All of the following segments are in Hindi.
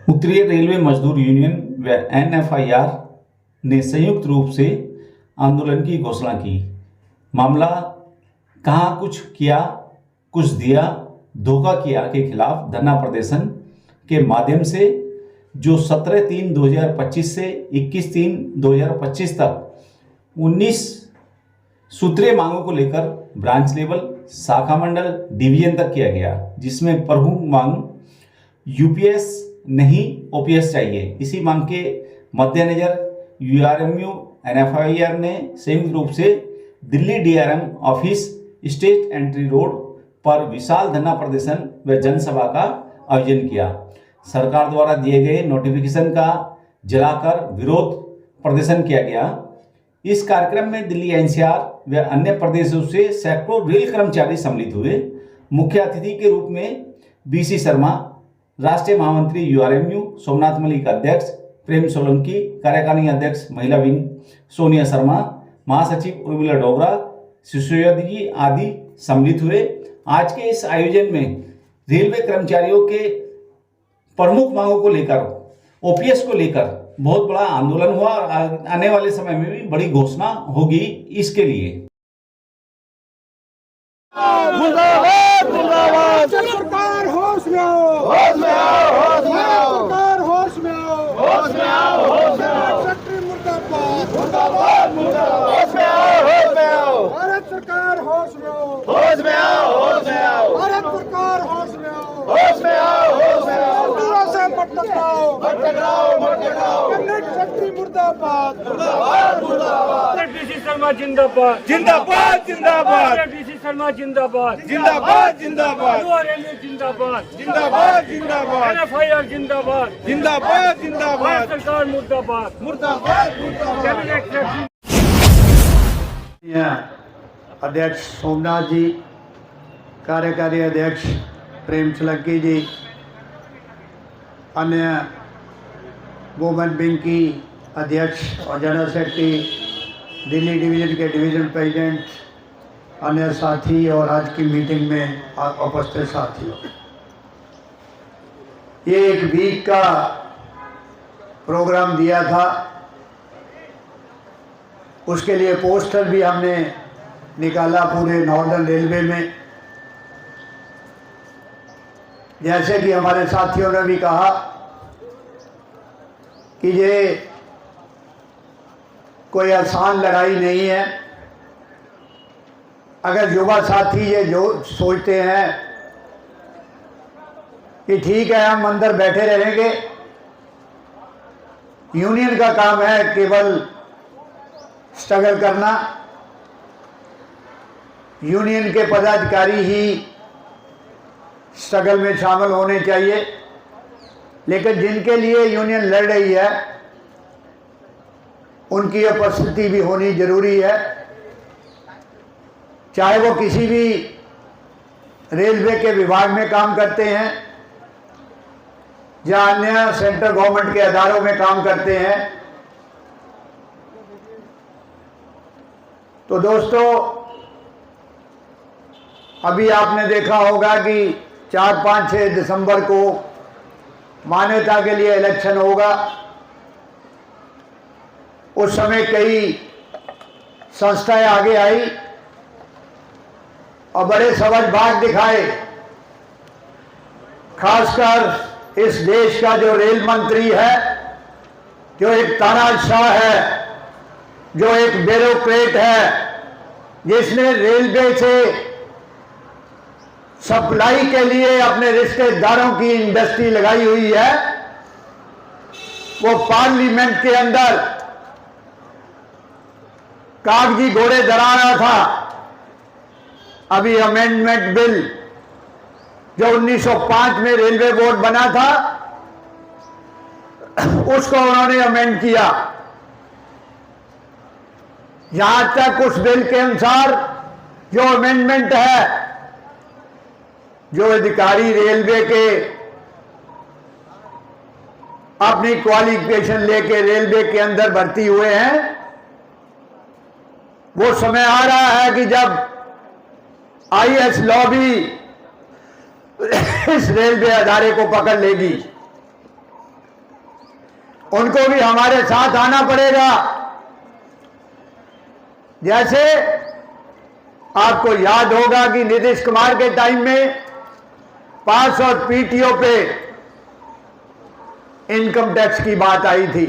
उत्तरीय रेलवे मजदूर यूनियन व एनएफआईआर ने संयुक्त रूप से आंदोलन की घोषणा की। मामला कहाँ कुछ किया कुछ दिया धोखा किया के खिलाफ धरना प्रदर्शन के माध्यम से जो 17/3/2025 से 21/3/2025 तक 19 सूत्रीय मांगों को लेकर ब्रांच लेवल, शाखा मंडल, डिवीजन तक किया गया, जिसमें प्रमुख मांग यूपीएस नहीं ओपीएस चाहिए। इसी मांग के मद्देनजर यूआरएमयू एनएफआईआर ने संयुक्त रूप से Delhi DRM office, state entry road पर विशाल धरना प्रदर्शन व जनसभा का आयोजन किया। सरकार द्वारा दिए गए नोटिफिकेशन का जलाकर विरोध प्रदर्शन किया गया। इस कार्यक्रम में दिल्ली एनसीआर व अन्य प्रदेशों से सैकड़ों रेल कर्मचारी सम्मिलित हुए। मुख्य अतिथि के रूप में बीसी शर्मा, राष्ट्रीय महामंत्री यूआरएमयू, सोमनाथ मलिक अध्यक्ष, प्रेम सोलंकी कार्यकारिणी अध्यक्ष महिला विंग, सोनिया शर्मा, महासचिव उर्मिला डोगरा, सिसोदिया आदि सम्मिलित हुए। आज के इस आयोजन में रेलवे कर्मचारियों के प्रमुख मांगों को लेकर, ओपीएस को लेकर बहुत बड़ा आंदोलन हुआ और आने वाले समय में भी बड़ी घोषणा होगी इसके लिए। मुर्दाबाद मुर्दाबाद सरकार होश में आओ, होश में आओ, होश में आओ, सरकार होश में आओ, होश में आओ, होश में आओ, सेक्रेटरी मुर्दाबाद मुर्दाबाद मुर्दाबाद, होश में आओ, होश में आओ, भारत सरकार होश में आओ, होश में आओ, होश में आओ, भारत सरकार होश में आओ, होश में आओ, होश में आओ, दूरों से मत टकराओ, मत टकराओ, मत टकराओ, कैबिनेट सेक्रेटरी मुर्दाबाद मुर्दाबाद मुर्दाबाद, डीसी शर्मा जिंदाबाद, जिंदाबाद जिंदाबाद, डीसी शर्मा जिंदाबाद, जिंदाबाद जिंदाबाद, यूआरएमयू जिंदाबाद, जिंदाबाद जिंदाबाद, एनएफआईआर जिंदाबाद, जिंदाबाद जिंदाबाद, भारत सरकार मुर्दाबाद, मुर्दाबाद मुर्दाबाद। कैबिनेट सेक्रेटरी अध्यक्ष सोमनाथ जी, कार्यकारी अध्यक्ष प्रेम सोलंकी जी, अन्य वुमेन विंग की अध्यक्ष और जनरल सेक्रेटरी, दिल्ली डिवीजन के डिवीजन प्रेसिडेंट, अन्य साथी और आज की मीटिंग में उपस्थित साथियों, ये एक वीक का प्रोग्राम दिया था। उसके लिए पोस्टर भी हमने निकाला पूरे नॉर्दर्न रेलवे में। जैसे कि हमारे साथियों ने भी कहा कि ये कोई आसान लड़ाई नहीं है। अगर युवा साथी ये जो सोचते हैं कि ठीक है हम अंदर बैठे रहेंगे, यूनियन का काम है केवल स्ट्रगल करना, यूनियन के पदाधिकारी ही स्ट्रगल में शामिल होने चाहिए, लेकिन जिनके लिए यूनियन लड़ रही है उनकी उपस्थिति भी होनी जरूरी है, चाहे वो किसी भी रेलवे के विभाग में काम करते हैं या अन्य सेंट्रल गवर्नमेंट के अदारों में काम करते हैं। तो दोस्तों, अभी आपने देखा होगा कि 4, 5, 6 दिसंबर को मान्यता के लिए इलेक्शन होगा। उस समय कई संस्थाएं आगे आई और बड़े सबज बाग दिखाए। खासकर इस देश का जो रेल मंत्री है, जो एक तानाशाह है, जो एक ब्यूरोक्रेट है, जिसने रेलवे से सप्लाई के लिए अपने रिश्तेदारों की इंडस्ट्री लगाई हुई है, वो पार्लियामेंट के अंदर कागजी घोड़े दड़ा रहा था। अभी अमेंडमेंट बिल जो 1905 में रेलवे बोर्ड बना था, उसको उन्होंने अमेंड किया। यहां तक उस बिल के अनुसार जो अमेंडमेंट है, जो अधिकारी रेलवे के अपनी क्वालिफिकेशन लेके रेलवे के अंदर भर्ती हुए हैं, वो समय आ रहा है कि जब आईएएस लॉबी इस रेलवे अदारे को पकड़ लेगी। उनको भी हमारे साथ आना पड़ेगा। जैसे आपको याद होगा कि नीतीश कुमार के टाइम में पास और पीटीओ पे इनकम टैक्स की बात आई थी।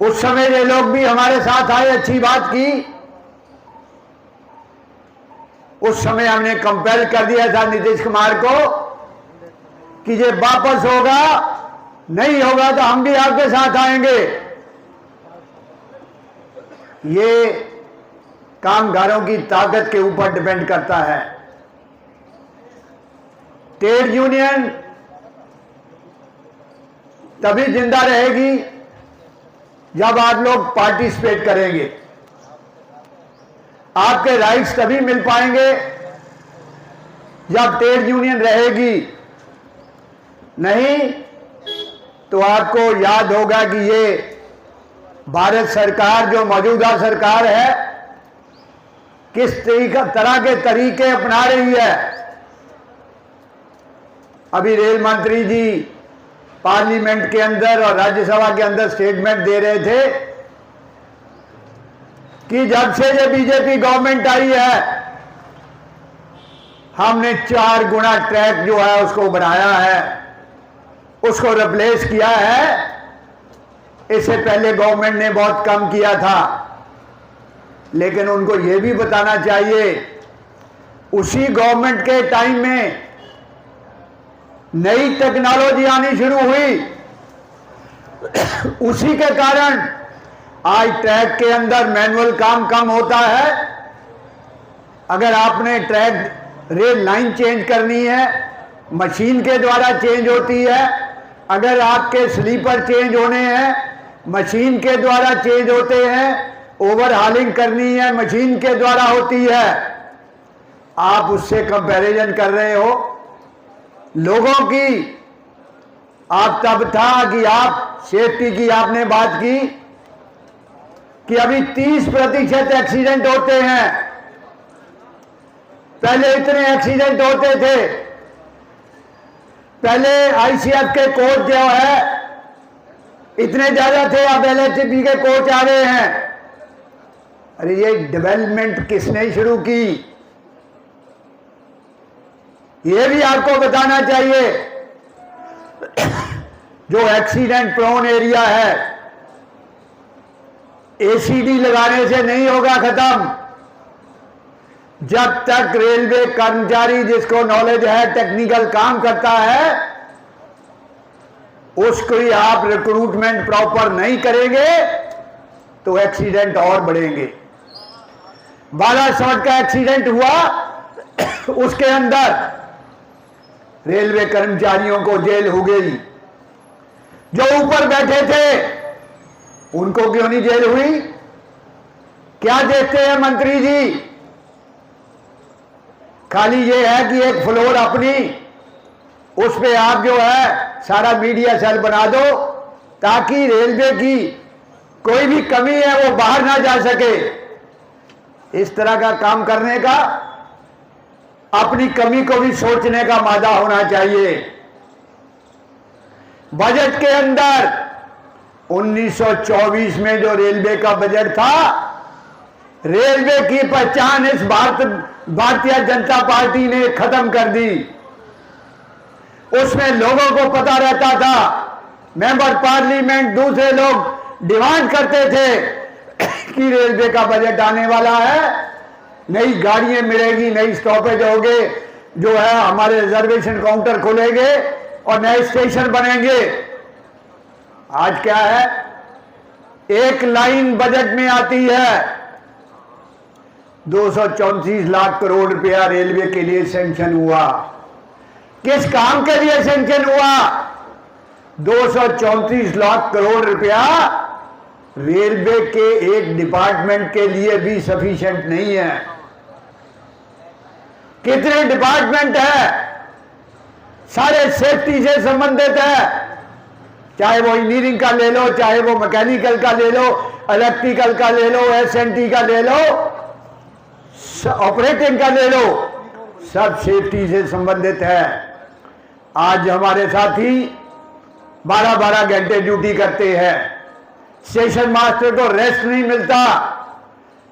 उस समय ये लोग भी हमारे साथ आए, अच्छी बात की। उस समय हमने कंपेल कर दिया था नीतीश कुमार को कि ये वापस होगा, नहीं होगा तो हम भी आपके साथ आएंगे। ये कामगारों की ताकत के ऊपर डिपेंड करता है। ट्रेड यूनियन तभी जिंदा रहेगी जब आप लोग पार्टिसिपेट करेंगे। आपके राइट्स तभी मिल पाएंगे जब ट्रेड यूनियन रहेगी। नहीं तो आपको याद होगा कि ये भारत सरकार जो मौजूदा सरकार है किस तरह के तरीके अपना रही है। अभी रेल मंत्री जी पार्लियामेंट के अंदर और राज्यसभा के अंदर स्टेटमेंट दे रहे थे कि जब से ये बीजेपी गवर्नमेंट आई है हमने 4 गुना ट्रैक जो है उसको बढ़ाया है, उसको रिप्लेस किया है। इससे पहले गवर्नमेंट ने बहुत कम किया था। लेकिन उनको यह भी बताना चाहिए उसी गवर्नमेंट के टाइम में नई टेक्नोलॉजी आनी शुरू हुई। उसी के कारण आज ट्रैक के अंदर मैनुअल काम कम होता है। अगर आपने ट्रैक रेल लाइन चेंज करनी है मशीन के द्वारा चेंज होती है। अगर आपके स्लीपर चेंज होने हैं मशीन के द्वारा चेंज होते हैं। ओवरहालिंग करनी है मशीन के द्वारा होती है। आप उससे कंपैरिजन कर रहे हो लोगों की। आप तब था कि आप सेफ्टी की आपने बात की कि अभी 30% एक्सीडेंट होते हैं। पहले इतने एक्सीडेंट होते थे। पहले आईसीएफ के कोच जो है इतने ज्यादा थे, अब एलएचबी के कोच आ रहे हैं। अरे ये डेवलपमेंट किसने शुरू की ये भी आपको बताना चाहिए। जो एक्सीडेंट प्रोन एरिया है एसीडी लगाने से नहीं होगा खत्म। जब तक रेलवे कर्मचारी जिसको नॉलेज है टेक्निकल काम करता है उसको ही आप रिक्रूटमेंट प्रॉपर नहीं करेंगे तो एक्सीडेंट और बढ़ेंगे। बालासोट का एक्सीडेंट हुआ उसके अंदर रेलवे कर्मचारियों को जेल हो गई। जो ऊपर बैठे थे उनको क्यों नहीं जेल हुई? क्या देखते हैं मंत्री जी? खाली ये है कि एक फ्लोर अपनी उस पे आप जो है सारा मीडिया सेल बना दो ताकि रेलवे की कोई भी कमी है वो बाहर ना जा सके। इस तरह का काम करने का अपनी कमी को भी सोचने का मादा होना चाहिए। बजट के अंदर 1924 में जो रेलवे का बजट था रेलवे की पहचान इस भारतीय जनता पार्टी ने खत्म कर दी। उसमें लोगों को पता रहता था, मेंबर पार्लियामेंट दूसरे लोग डिमांड करते थे कि रेलवे का बजट आने वाला है, नई गाड़ियां मिलेगी, नई स्टॉपेज होंगे, जो है हमारे रिजर्वेशन काउंटर खुलेंगे और नए स्टेशन बनेंगे। आज क्या है? एक लाइन बजट में आती है 234 लाख करोड़ रुपया रेलवे के लिए सैंक्शन हुआ। किस काम के लिए सैंक्शन हुआ? 234 लाख करोड़ रुपया रेलवे के एक डिपार्टमेंट के लिए भी सफिशिएंट नहीं है। कितने डिपार्टमेंट है? सारे सेफ्टी से संबंधित है, चाहे वो इंजीनियरिंग का ले लो, चाहे वो मैकेनिकल का ले लो, इलेक्ट्रिकल का ले लो, एसएनटी का ले लो, ऑपरेटिंग का ले लो, सब सेफ्टी से संबंधित है। आज हमारे साथी 12-12 घंटे ड्यूटी करते हैं। स्टेशन मास्टर को रेस्ट नहीं मिलता,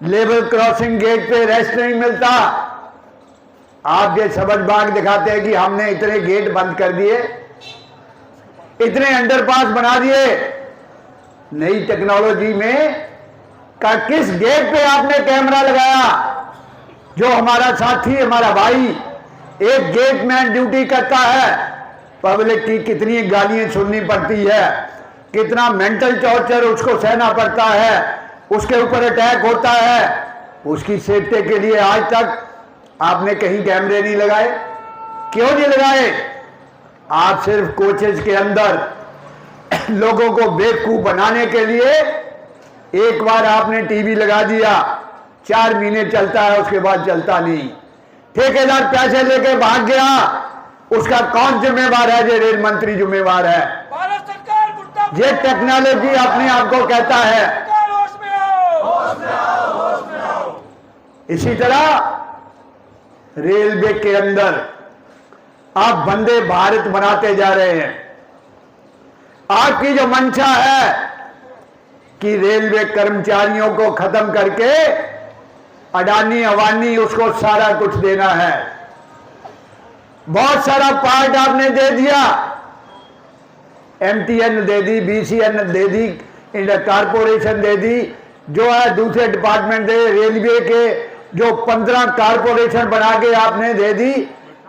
लेवल क्रॉसिंग गेट पे रेस्ट नहीं मिलता। आप ये समझ बाग दिखाते हैं कि हमने इतने गेट बंद कर दिए, इतने अंडरपास बना दिए। नई टेक्नोलॉजी में का किस गेट पे आपने कैमरा लगाया? जो हमारा साथी, हमारा भाई एक गेटमैन ड्यूटी करता है, पब्लिक की कितनी गालियां सुननी पड़ती है, कितना मेंटल टॉर्चर उसको सहना पड़ता है, उसके ऊपर अटैक होता है। उसकी सेफ्टी के लिए आज तक आपने कहीं कैमरे नहीं लगाए। क्यों नहीं लगाए? आप सिर्फ कोचेज के अंदर लोगों को बेवकूफ बनाने के लिए एक बार आपने टीवी लगा दिया, 4 महीने चलता है, उसके बाद चलता नहीं। ठेकेदार पैसे लेके भाग गया, उसका कौन जिम्मेवार है? ये रेल मंत्री जिम्मेवार है। भारत सरकार मुर्दाबाद। ये टेक्नोलॉजी अपने आप को कहता है। सरकार होश में आओ, होश में आओ, होश में आओ। इसी तरह रेलवे के अंदर आप वंदे भारत बनाते जा रहे हैं। आपकी जो मंशा है कि रेलवे कर्मचारियों को खत्म करके अडानी अवानी उसको सारा कुछ देना है। बहुत सारा पार्ट आपने दे दिया, एमटीएन दे दी, बीसीएन दे दी, इंडिया कारपोरेशन दे दी, जो है दूसरे डिपार्टमेंट दे, रेलवे के जो 15 कारपोरेशन बना के आपने दे दी।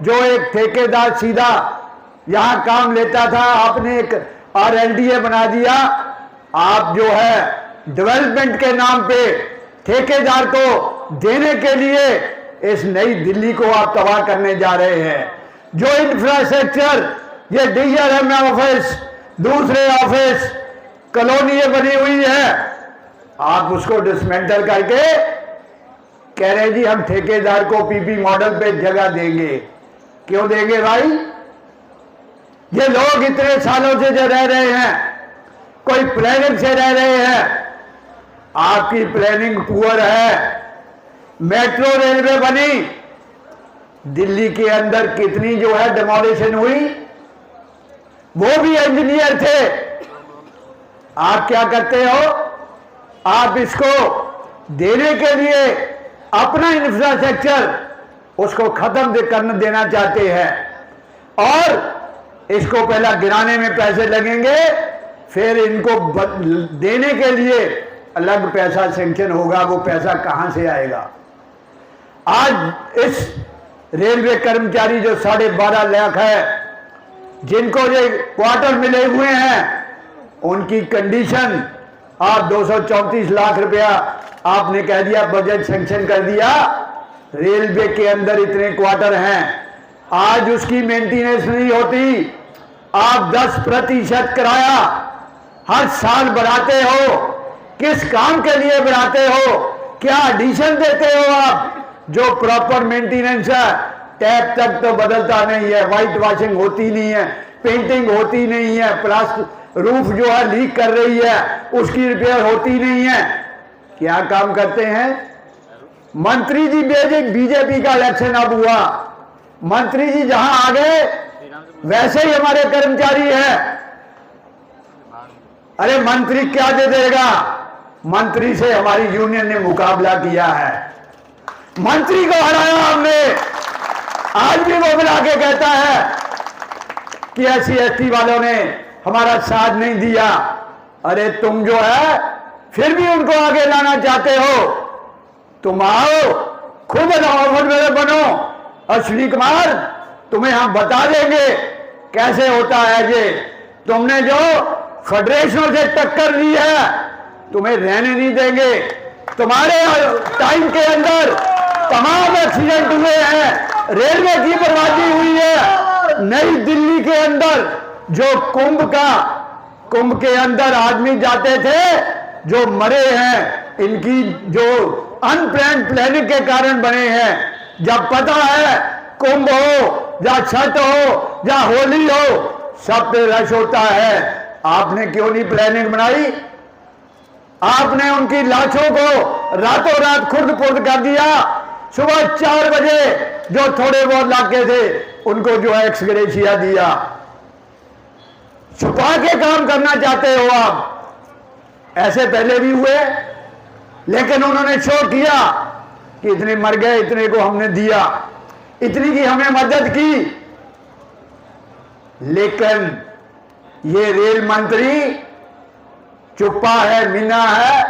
जो एक ठेकेदार सीधा यहां काम लेता था, आपने एक आरएलडीए बना दिया। आप जो है डेवलपमेंट के नाम पे ठेकेदार को देने के लिए इस नई दिल्ली को आप तबाह करने जा रहे हैं। जो इंफ्रास्ट्रक्चर, ये डीआरएम ऑफिस, दूसरे ऑफिस, कॉलोनियां बनी हुई है, आप उसको डिसमेंटल करके कह रहे जी हम ठेकेदार को पीपी मॉडल पे जगह देंगे। क्यों देंगे भाई? ये लोग इतने सालों से जो रह रहे हैं, कोई प्लानिंग से रह रहे हैं। आपकी प्लानिंग पुअर है। मेट्रो रेलवे बनी, दिल्ली के अंदर कितनी जो है डिमोलिशन हुई, वो भी इंजीनियर थे। आप क्या करते हो? आप इसको देने के लिए अपना इंफ्रास्ट्रक्चर उसको खत्म करने देना चाहते हैं, और इसको पहला गिराने में पैसे लगेंगे, फिर इनको देने के लिए अलग पैसा सैंक्शन होगा। वो पैसा कहां से आएगा? आज इस रेलवे कर्मचारी जो 12.5 लाख है, जिनको ये क्वार्टर मिले हुए हैं, उनकी कंडीशन आप 234 लाख रुपया आपने कह दिया बजट सैंक्शन कर दिया। रेलवे के अंदर इतने क्वार्टर हैं, आज उसकी मेंटेनेंस नहीं होती। आप 10% किराया हर साल बढ़ाते हो, किस काम के लिए बढ़ाते हो? क्या एडिशन देते हो आप? जो प्रॉपर मेंटेनेंस है, टैप तक तो बदलता नहीं है, व्हाइट वॉशिंग होती नहीं है, पेंटिंग होती नहीं है, प्लास्टिक रूफ जो है लीक कर रही है, उसकी रिपेयर होती नहीं है। क्या काम करते हैं मंत्री जी? बीजेपी का इलेक्शन अब हुआ, मंत्री जी जहां आ गए वैसे ही हमारे कर्मचारी हैं। अरे मंत्री क्या दे देगा? मंत्री से हमारी यूनियन ने मुकाबला किया है, मंत्री को हराया हमने। आज भी वो बुला के कहता है कि SC/ST वालों ने हमारा साथ नहीं दिया। अरे तुम जो है फिर भी उनको आगे लाना चाहते हो, तुम आओ, खुद ऑफर बनो। अश्विनी कुमार, तुम्हें हम बता देंगे कैसे होता है ये। तुमने जो फेडरेशनों से टक्कर ली है, तुम्हें रहने नहीं देंगे। तुम्हारे टाइम के अंदर तमाम एक्सीडेंट हुए हैं, रेलवे की बर्बादी हुई है। नई दिल्ली के अंदर जो कुंभ के अंदर आदमी जाते थे, जो मरे हैं, इनकी जो अनप्लान्ड प्लानिंग के कारण बने हैं। जब पता है कुंभ हो या छठ हो या होली हो, सब पे रश होता है, आपने क्यों नहीं प्लानिंग बनाई? आपने उनकी लाशों को रातों रात खुर्द-पुर्द कर दिया। सुबह 4 बजे जो थोड़े बहुत लाके थे, उनको जो है एक्स ग्रेशिया दिया। छुपा के काम करना चाहते हो आप। ऐसे पहले भी हुए, लेकिन उन्होंने शो किया कि इतने मर गए, इतने को हमने दिया, इतनी की हमें मदद की। लेकिन ये रेल मंत्री चुप्पा है, मीना है,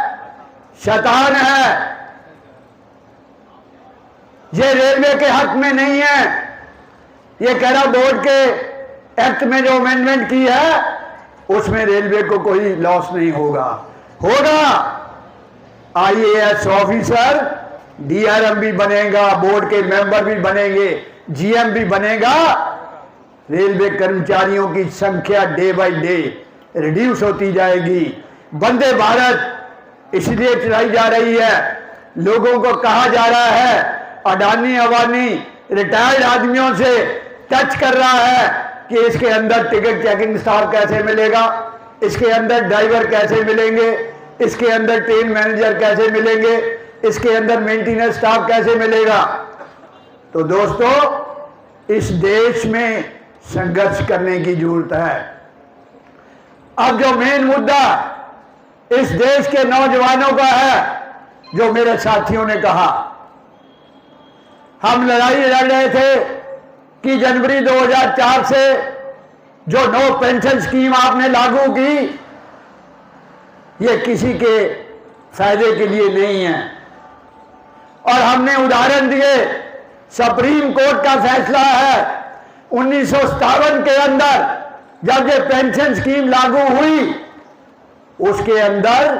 शैतान है। ये रेलवे के हक में नहीं है। ये कह रहा बोर्ड के एक्ट में जो अमेंडमेंट की है उसमें रेलवे को कोई लॉस नहीं होगा। आईएएस ऑफिसर, डीआरएम भी बनेगा, बोर्ड के मेंबर भी बनेंगे, जीएम भी बनेगा। रेलवे कर्मचारियों की संख्या डे बाय डे रिड्यूस होती जाएगी। वंदे भारत इसलिए चलाई जा रही है, लोगों को कहा जा रहा है, अडानी अवानी रिटायर्ड आदमियों से टच कर रहा है कि इसके अंदर टिकट चेकिंग स्टाफ कैसे मिलेगा, इसके अंदर ड्राइवर कैसे मिलेंगे, इसके अंदर ट्रेन मैनेजर कैसे मिलेंगे, इसके अंदर मेंटेनेंस स्टाफ कैसे मिलेगा। तो दोस्तों, इस देश में संघर्ष करने की जरूरत है। अब जो मेन मुद्दा इस देश के नौजवानों का है, जो मेरे साथियों ने कहा, हम लड़ाई लड़ रहे थे कि जनवरी 2004 से जो नो पेंशन स्कीम आपने लागू की, ये किसी के फायदे के लिए नहीं है। और हमने उदाहरण दिए, सुप्रीम कोर्ट का फैसला है 1957 के अंदर जब ये पेंशन स्कीम लागू हुई, उसके अंदर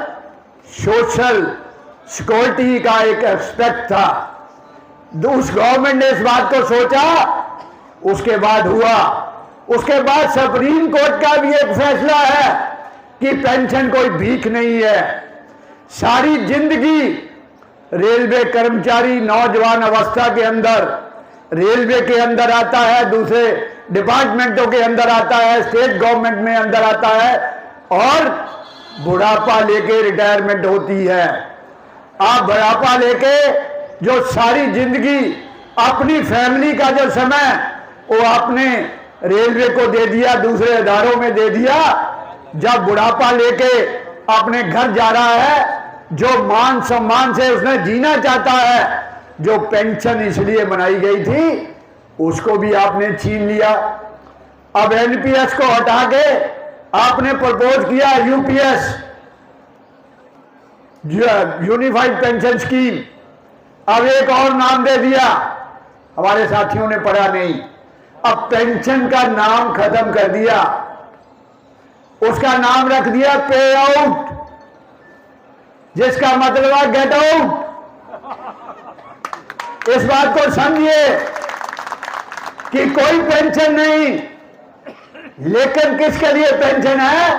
सोशल सिक्योरिटी का एक एस्पेक्ट था। उस गवर्नमेंट ने इस बात को सोचा, उसके बाद हुआ। उसके बाद सुप्रीम कोर्ट का भी एक फैसला है कि पेंशन कोई भीख नहीं है। सारी जिंदगी रेलवे कर्मचारी नौजवान अवस्था के अंदर रेलवे के अंदर आता है, दूसरे डिपार्टमेंटों के अंदर आता है, स्टेट गवर्नमेंट में अंदर आता है, और बुढ़ापा लेके रिटायरमेंट होती है। आप बुढ़ापा लेके जो सारी जिंदगी अपनी फैमिली का जो समय वो आपने रेलवे को दे दिया, दूसरे इदारों में दे दिया, जब बुढ़ापा लेके अपने घर जा रहा है, जो मान सम्मान से उसने जीना चाहता है, जो पेंशन इसलिए बनाई गई थी, उसको भी आपने छीन लिया। अब एनपीएस को हटा के आपने प्रपोज किया यूपीएस, यूनिफाइड पेंशन स्कीम। अब एक और नाम दे दिया, हमारे साथियों ने पढ़ा नहीं। अब पेंशन का नाम खत्म कर दिया, उसका नाम रख दिया पे आउट, जिसका मतलब है गेट आउट। इस बात को समझिए कि कोई पेंशन नहीं, लेकिन किसके लिए पेंशन है?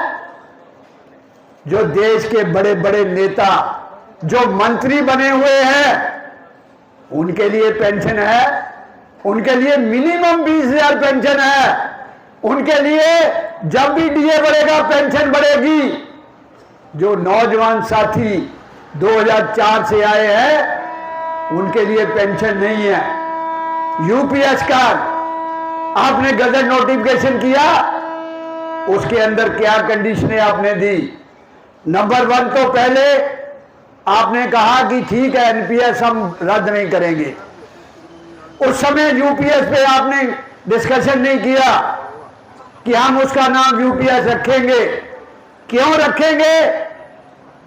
जो देश के बड़े बड़े नेता, जो मंत्री बने हुए हैं, उनके लिए पेंशन है। उनके लिए मिनिमम 20,000 पेंशन है। उनके लिए जब भी डीए बढ़ेगा पेंशन बढ़ेगी। जो नौजवान साथी 2004 से आए हैं, उनके लिए पेंशन नहीं है। यूपीएस का आपने गजट नोटिफिकेशन किया, उसके अंदर क्या कंडीशनें आपने दी? नंबर 1 तो पहले आपने कहा कि ठीक है, एनपीएस हम रद्द नहीं करेंगे। उस समय यूपीएस पे आपने डिस्कशन नहीं किया कि हम उसका नाम यूपीएस रखेंगे। क्यों रखेंगे?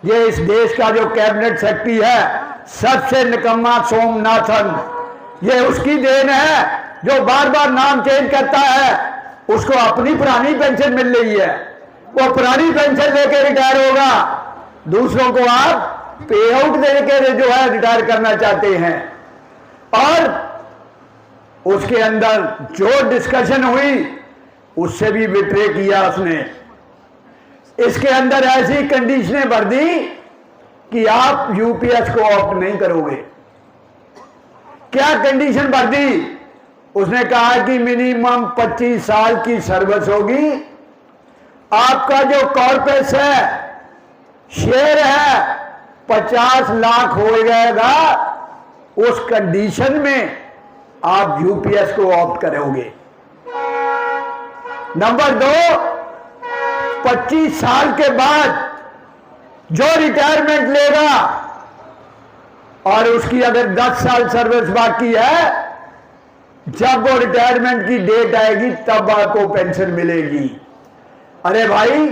ये इस देश का जो कैबिनेट सेक्रेटरी है, सबसे निकम्मा सोमनाथन, ये उसकी देन है, जो बार बार नाम चेंज करता है। उसको अपनी पुरानी पेंशन मिल रही है, वो पुरानी पेंशन लेके रिटायर होगा। दूसरों को आप पे आउट देके जो है रिटायर करना चाहते हैं। और उसके अंदर जो डिस्कशन हुई, उससे भी विट्रे किया उसने। इसके अंदर ऐसी कंडीशनें भर दी कि आप यूपीएस को ऑप्ट नहीं करोगे। क्या कंडीशन भर दी? उसने कहा कि मिनिमम 25 साल की सर्विस होगी, आपका जो कॉर्पस है, शेयर है, 50 लाख हो जाएगा, उस कंडीशन में आप यूपीएस को ऑप्ट करोगे। नंबर 2, 25 साल के बाद जो रिटायरमेंट लेगा और उसकी अगर 10 साल सर्विस बाकी है, जब वो रिटायरमेंट की डेट आएगी तब आपको पेंशन मिलेगी। अरे भाई,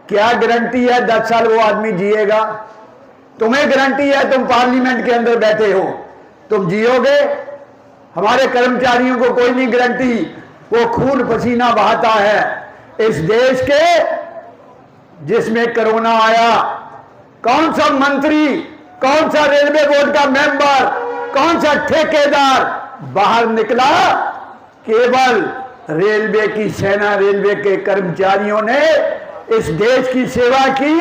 क्या गारंटी है 10 साल वो आदमी जिएगा? तुम्हें गारंटी है, तुम पार्लियामेंट के अंदर बैठे हो, तुम जियोगे? हमारे कर्मचारियों को कोई नहीं गारंटी, वो खून पसीना बहाता है इस देश के। जिसमें कोरोना आया, कौन सा मंत्री, कौन सा रेलवे बोर्ड का मेंबर, कौन सा ठेकेदार बाहर निकला? केवल रेलवे की सेना, रेलवे के कर्मचारियों ने इस देश की सेवा की।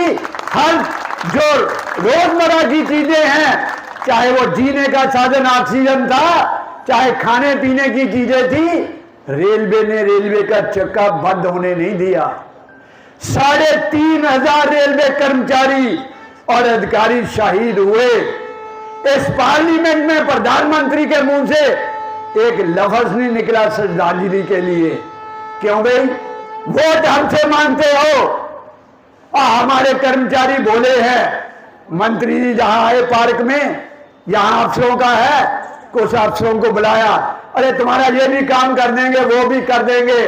हर जो रोजमर्रा की चीजें हैं, चाहे वो जीने का साधन ऑक्सीजन था, चाहे खाने पीने की चीजें थी, रेलवे ने रेलवे का चक्का बंद होने नहीं दिया। 3,500 रेलवे कर्मचारी और अधिकारी शहीद हुए। इस पार्लियामेंट में प्रधानमंत्री के मुंह से एक लफ्ज नहीं निकला श्रद्धांजलि के लिए। क्यों भाई? वोट हमसे मांगते हो और हमारे कर्मचारी बोले हैं। मंत्री जी जहां आए पार्क में, यहां अफसरों का है, कुछ अफसरों को बुलाया, अरे तुम्हारा ये भी काम कर देंगे, वो भी कर देंगे।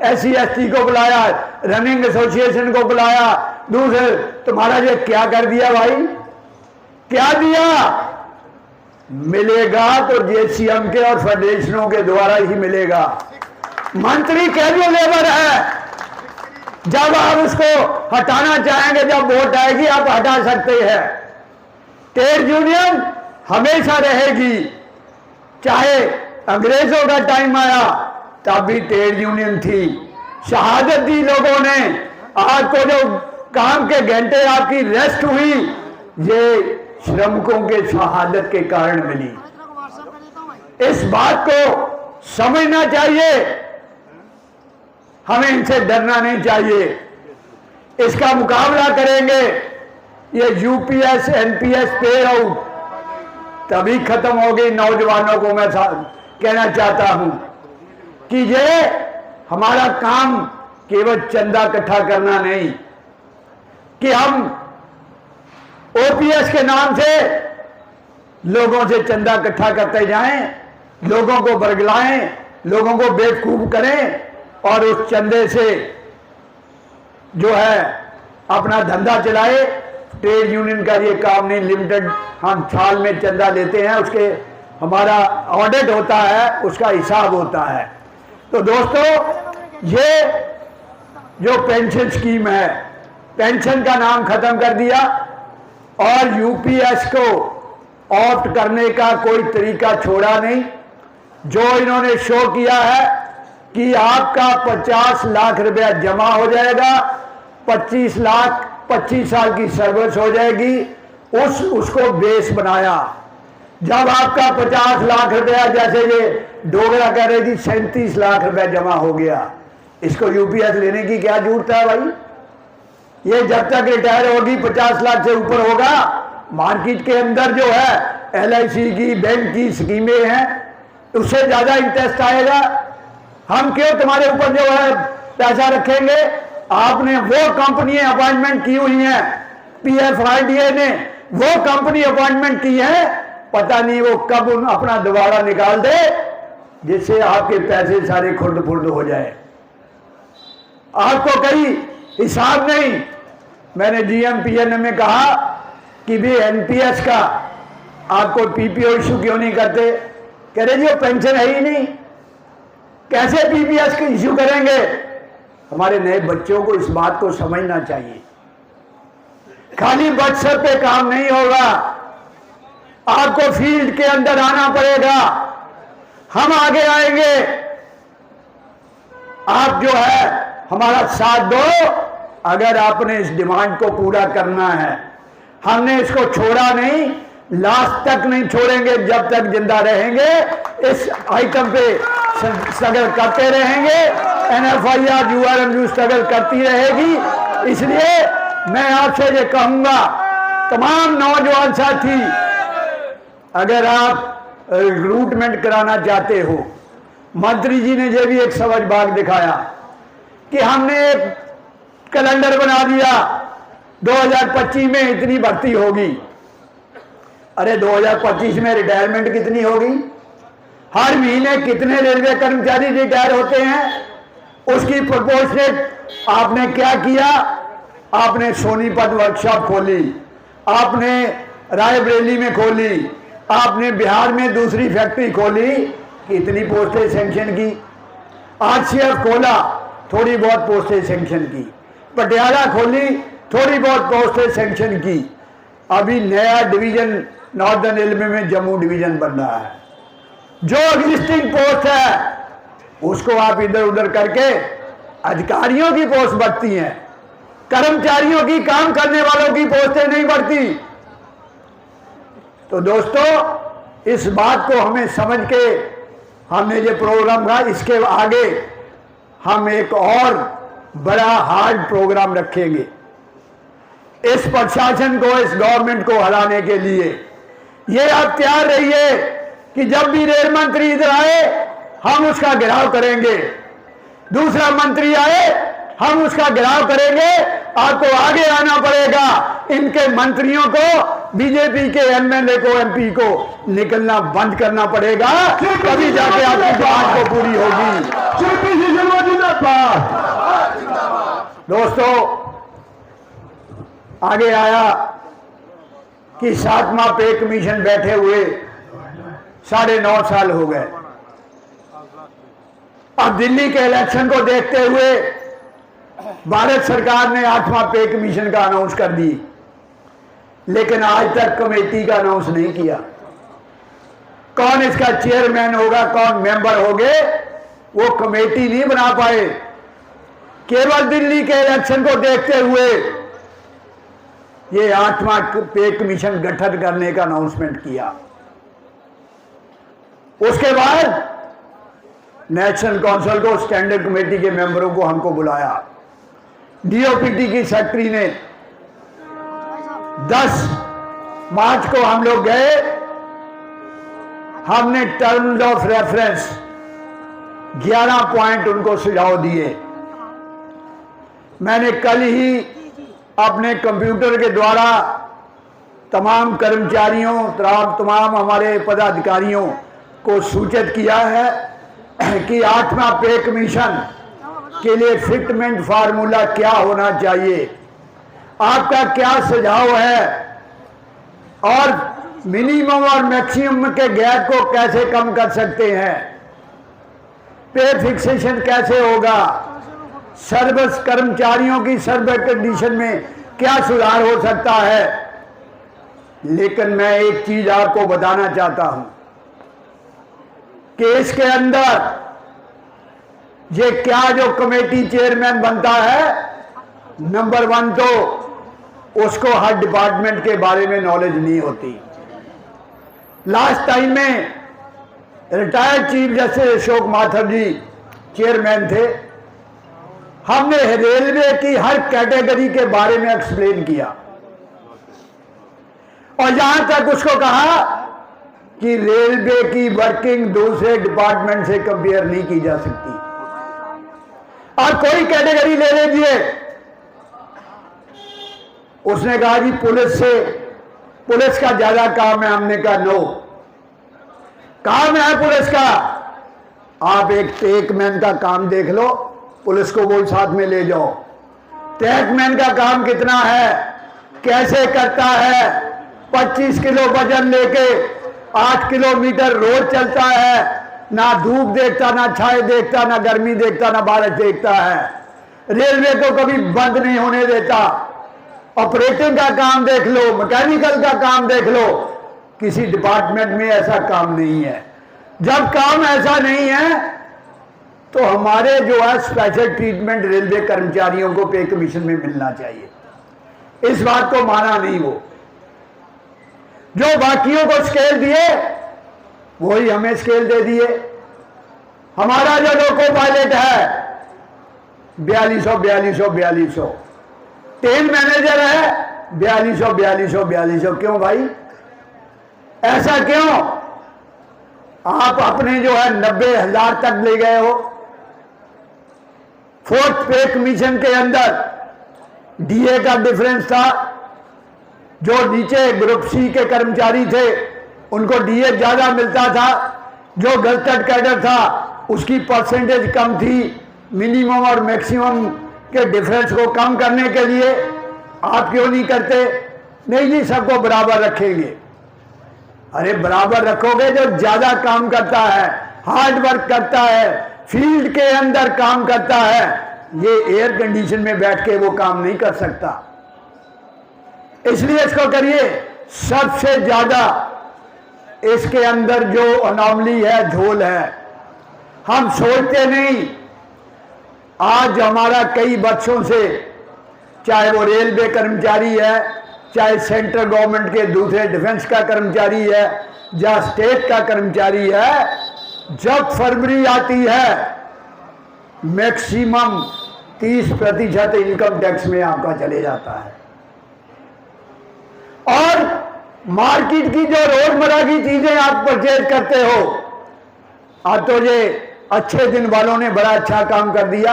SC ST को बुलाया, रनिंग एसोसिएशन को बुलाया, दूसरे तुम्हारा ये क्या कर दिया भाई? क्या दिया? मिलेगा तो JCM के और फेडरेशनों के द्वारा ही मिलेगा। मंत्री कैजुअल लेबर है, जब आप उसको हटाना चाहेंगे, जब वोट आएगी आप हटा सकते हैं। ट्रेड यूनियन हमेशा रहेगी, चाहे अंग्रेजों का टाइम आया तब भी ट्रेड यूनियन थी। शहादत दी लोगों ने। आज को जो काम के घंटे आपकी रेस्ट हुई, ये श्रमिकों के शहादत के कारण मिली। इस बात को समझना चाहिए, हमें इनसे डरना नहीं चाहिए। इसका मुकाबला करेंगे। ये UPS NPS पे आउट तभी खत्म हो गई। नौजवानों को मैं कहना चाहता हूं कि ये हमारा काम केवल चंदा इकट्ठा करना नहीं, कि हम OPS के नाम से लोगों से चंदा इकट्ठा करते जाएं, लोगों को बरगलाएं, लोगों को बेवकूफ करें और उस चंदे से जो है अपना धंधा चलाए। ट्रेड यूनियन का ये काम नहीं। लिमिटेड हम साल में चंदा लेते हैं, उसके हमारा ऑडिट होता है, उसका हिसाब होता है। तो दोस्तों, ये जो पेंशन स्कीम है, पेंशन का नाम खत्म कर दिया और UPS को ऑप्ट करने का कोई तरीका छोड़ा नहीं। जो इन्होंने शो किया है कि आपका 50 लाख रुपया जमा हो जाएगा, 25 लाख 25 साल की सर्विस हो जाएगी, उसको बेस बनाया। जब आपका 50 लाख रुपया, जैसे ये डोगरा कह रही थी 37 लाख रुपया जमा हो गया, इसको UPS लेने की क्या जरूरत है भाई? ये जब तक रिटायर होगी 50 लाख से ऊपर होगा। मार्केट के अंदर जो है LIC की, बैंक की स्कीमें हैं, उससे ज्यादा इंटरेस्ट आएगा। हम क्यों तुम्हारे ऊपर जो है पैसा रखेंगे? आपने वो कंपनी अपॉइंटमेंट की हुई है, PFIDA ने वो कंपनी अपॉइंटमेंट की है, पता नहीं वो कब अपना दोबारा निकाल दे, जिससे आपके पैसे सारे खुर्द फुर्द हो जाए। आपको कई हिसाब नहीं। मैंने GM PN में कहा कि भी NPS का आपको PPO इशू क्यों नहीं करते? कह रहे जी वो पेंशन है ही नहीं, कैसे PPS का इशू करेंगे? हमारे नए बच्चों को इस बात को समझना चाहिए। खाली व्हाट्सएप पे काम नहीं होगा, आपको फील्ड के अंदर आना पड़ेगा। हम आगे आएंगे, आप जो है हमारा साथ दो। अगर आपने इस डिमांड को पूरा करना है, हमने इसको छोड़ा नहीं, लास्ट तक नहीं छोड़ेंगे। जब तक जिंदा रहेंगे इस आइटम पे स्ट्रगल करते रहेंगे। NFIR URMU स्ट्रगल करती रहेगी। इसलिए मैं आपसे ये कहूंगा, तमाम नौजवान साथी, अगर आप रिक्रूटमेंट कराना चाहते हो, मंत्री जी ने ये भी एक समझ बाग दिखाया कि हमने कैलेंडर बना दिया 2025 में इतनी भर्ती होगी। अरे 2025 में रिटायरमेंट कितनी होगी? हर महीने कितने रेलवे कर्मचारी रिटायर होते हैं, उसकी प्रोपोर्शनेट आपने क्या किया? आपने सोनीपत वर्कशॉप खोली, आपने रायबरेली में खोली, आपने बिहार में दूसरी फैक्ट्री खोली, कितनी पोस्टें सेंक्शन की? आरसीएफ खोला, थोड़ी बहुत पोस्टें सेंक्शन की। पटियाला खोली, थोड़ी बहुत पोस्टें सेंक्शन की। अभी नया डिवीजन नॉर्दर्न रेलवे में जम्मू डिवीजन बन रहा है। जो एग्जिस्टिंग पोस्ट है उसको आप इधर उधर करके अधिकारियों की पोस्ट बढ़ती हैं, कर्मचारियों की, काम करने वालों की पोस्टें नहीं बढ़ती। तो दोस्तों, इस बात को हमें समझ के हमने जो प्रोग्राम का, इसके आगे हम एक और बड़ा हार्ड प्रोग्राम रखेंगे इस प्रशासन को, इस गवर्नमेंट को हराने के लिए। ये आप तैयार रहिए कि जब भी रेल मंत्री इधर आए हम उसका घेराव करेंगे, दूसरा मंत्री आए हम उसका घेराव करेंगे। आपको आगे आना पड़ेगा, इनके मंत्रियों को, बीजेपी के एमएलए को, एमपी को निकलना बंद करना पड़ेगा, तभी जाके आपकी बात को पूरी होगी। दोस्तों, आगे आया कि 7वां पे कमीशन बैठे हुए 9.5 साल हो गए। अब दिल्ली के इलेक्शन को देखते हुए भारत सरकार ने 8वां पे कमीशन का अनाउंस कर दी, लेकिन आज तक कमेटी का अनाउंस नहीं किया। कौन इसका चेयरमैन होगा, कौन मेंबर होंगे, वो कमेटी नहीं बना पाए। केवल दिल्ली के इलेक्शन को देखते हुए ये 8वां पे कमीशन गठन करने का अनाउंसमेंट किया। उसके बाद नेशनल काउंसिल को, स्टैंडर्ड कमेटी के मेंबरों को हमको बुलाया। डीओपीटी की सेक्रेटरी ने 10 मार्च को हम लोग गए, हमने टर्म्स ऑफ रेफरेंस 11 पॉइंट उनको सुझाव दिए। मैंने कल ही अपने कंप्यूटर के द्वारा तमाम कर्मचारियों, तमाम हमारे पदाधिकारियों को सूचित किया है कि 8वां पे कमीशन के लिए फिटमेंट फार्मूला क्या होना चाहिए, आपका क्या सुझाव है, और मिनिमम और मैक्सिमम के गैप को कैसे कम कर सकते हैं, पे फिक्सेशन कैसे होगा, सर्विस कर्मचारियों की सर्विस कंडीशन में क्या सुधार हो सकता है। लेकिन मैं एक चीज आपको बताना चाहता हूं कि इसके अंदर ये क्या जो कमेटी चेयरमैन बनता है, नंबर 1 तो उसको हर डिपार्टमेंट के बारे में नॉलेज नहीं होती। लास्ट टाइम में retired chief justice Ashok Mathur ji chairman थे। हमने रेलवे की हर कैटेगरी के बारे में एक्सप्लेन किया और यहां तक उसको कहा कि रेलवे की वर्किंग दूसरे डिपार्टमेंट से कंपेयर नहीं की जा सकती। और कोई कैटेगरी ले लीजिए, उसने कहा जी पुलिस का ज्यादा काम है। हमने कहा नो, काम है पुलिस का, आप एक टैगमैन का काम देख लो, पुलिस को वो साथ में ले जाओ। टैगमैन का काम कितना है, कैसे करता है, 25 किलो वजन लेके 8 किलोमीटर रोज चलता है, ना धूप देखता, ना छाए देखता, ना गर्मी देखता, ना बारिश देखता है, रेलवे को कभी बंद नहीं होने देता। ऑपरेटिंग का काम देख लो, मैकेनिकल का काम देख लो, किसी डिपार्टमेंट में ऐसा काम नहीं है। जब काम ऐसा नहीं है तो हमारे जो है स्पेशल ट्रीटमेंट रेलवे कर्मचारियों को पे कमीशन में मिलना चाहिए। इस बात को माना नहीं वो, जो बाकियों को स्केल दिए वही हमें स्केल दे दिए। हमारा जो लोको पायलट है 4200 ट्रेन मैनेजर है 4200। क्यों भाई, ऐसा क्यों? आप अपने जो है 90,000 तक ले गए हो। 4th पे कमीशन के अंदर डीए का डिफरेंस था। जो नीचे ग्रुप सी के कर्मचारी थे उनको डीए ज़्यादा मिलता था, जो गजटेड कैडर था उसकी परसेंटेज कम थी। मिनिमम और मैक्सिमम के डिफरेंस को कम करने के लिए आप क्यों नहीं करते? नहीं जी, सबको बराबर रखेंगे। अरे बराबर रखोगे जो ज़्यादा काम करता है, हार्ड वर्क करता है, फील्ड के अंदर काम करता है, ये एयर कंडीशन में बैठ के वो काम नहीं कर सकता। इसलिए इसको करिए। सबसे ज़्यादा इसके अंदर जो अनोमली है, झोल है, हम सोचते नहीं। आज हमारा कई वर्षों से, चाहे वो रेलवे कर्मचारी है, चाहे सेंट्रल गवर्नमेंट के दूसरे डिफेंस का कर्मचारी है, या स्टेट का कर्मचारी है, जब फरवरी आती है मैक्सिमम 30% इनकम टैक्स में आपका चले जाता है। और मार्केट की जो रोजमर्रा की चीजें आप परचेज करते हो, आज तो ये अच्छे दिन वालों ने बड़ा अच्छा काम कर दिया।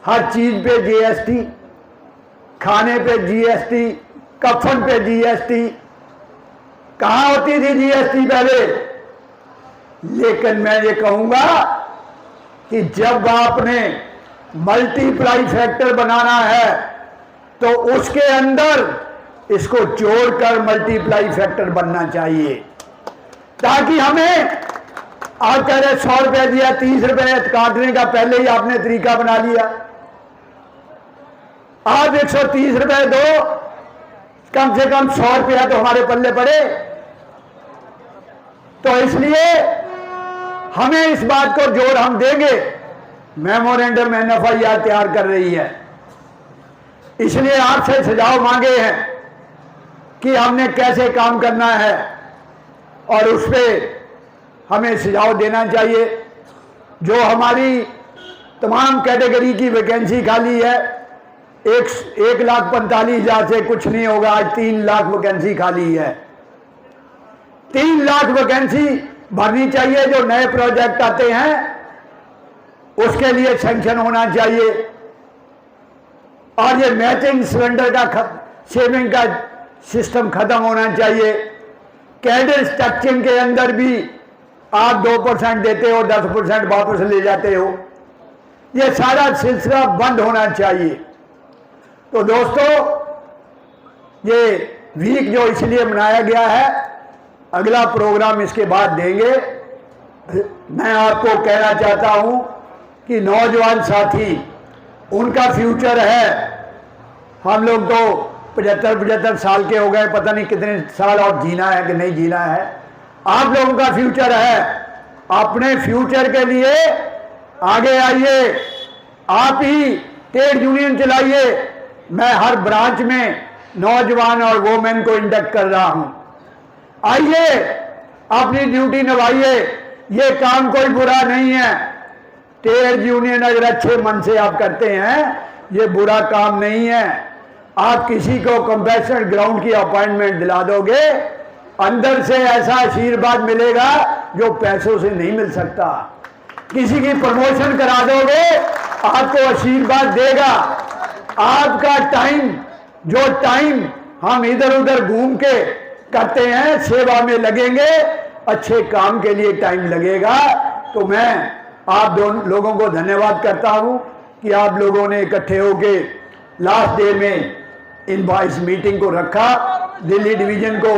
हर चीज पे जीएसटी, खाने पे जीएसटी, कफन पे जीएसटी। कहाँ होती थी जीएसटी पहले? लेकिन मैं ये कहूंगा कि जब आपने मल्टीप्लाई फैक्टर बनाना है तो उसके अंदर इसको जोड़कर मल्टीप्लाई फैक्टर बनना चाहिए, ताकि हमें, आप कह रहे 100 रुपये दिया, 30 रुपये काटने का पहले ही आपने तरीका बना लिया। आप 130 रुपये दो, कम से कम 100 रुपया तो हमारे पल्ले पड़े। तो इसलिए हमें इस बात को जोर हम देंगे। मेमोरेंडम NFIR तैयार कर रही है, इसलिए आपसे सुझाव मांगे हैं कि हमने कैसे काम करना है, और उस पर हमें सुझाव देना चाहिए। जो हमारी तमाम कैटेगरी की वैकेंसी खाली है, 1,45,000 से कुछ नहीं होगा। आज 3 लाख वैकेंसी खाली है। 3 लाख वैकेंसी भरनी चाहिए। जो नए प्रोजेक्ट आते हैं उसके लिए सैंक्शन होना चाहिए। और ये मैचिंग सिलेंडर का सेविंग का सिस्टम खत्म होना चाहिए। कैडर स्ट्रक्चर के अंदर भी आप 2% देते हो, 10% वापस ले जाते हो। ये सारा सिलसिला बंद होना चाहिए। तो दोस्तों, ये वीक जो इसलिए मनाया गया है, अगला प्रोग्राम इसके बाद देंगे। मैं आपको कहना चाहता हूं कि नौजवान साथी, उनका फ्यूचर है। हम लोग तो 75 साल के हो गए, पता नहीं कितने साल और जीना है कि नहीं जीना है। आप लोगों का फ्यूचर है। अपने फ्यूचर के लिए आगे आइए। आप ही ट्रेड यूनियन चलाइए। मैं हर ब्रांच में नौजवान और वोमेन को इंडक्ट कर रहा हूं। आइए, अपनी ड्यूटी निभाइए। ये काम कोई बुरा नहीं है। ट्रेड यूनियन अगर अच्छे मन से आप करते हैं, ये बुरा काम नहीं है। आप किसी को कंपैशन ग्राउंड की अपॉइंटमेंट दिला दोगे, अंदर से ऐसा आशीर्वाद मिलेगा जो पैसों से नहीं मिल सकता। किसी की प्रमोशन करा दोगे, आपको आशीर्वाद देगा। आपका टाइम, जो टाइम हम इधर उधर घूम के करते हैं, सेवा में लगेंगे, अच्छे काम के लिए टाइम लगेगा। तो मैं आप दोनों लोगों को धन्यवाद करता हूं कि आप लोगों ने इकट्ठे होके लास्ट डे में इस मीटिंग को रखा। दिल्ली डिवीजन को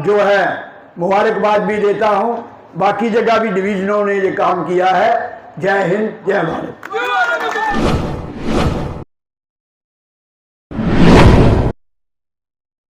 जो है मुबारकबाद भी देता हूं। बाकी जगह भी डिवीजनों ने ये काम किया है। जय हिंद, जय भारत।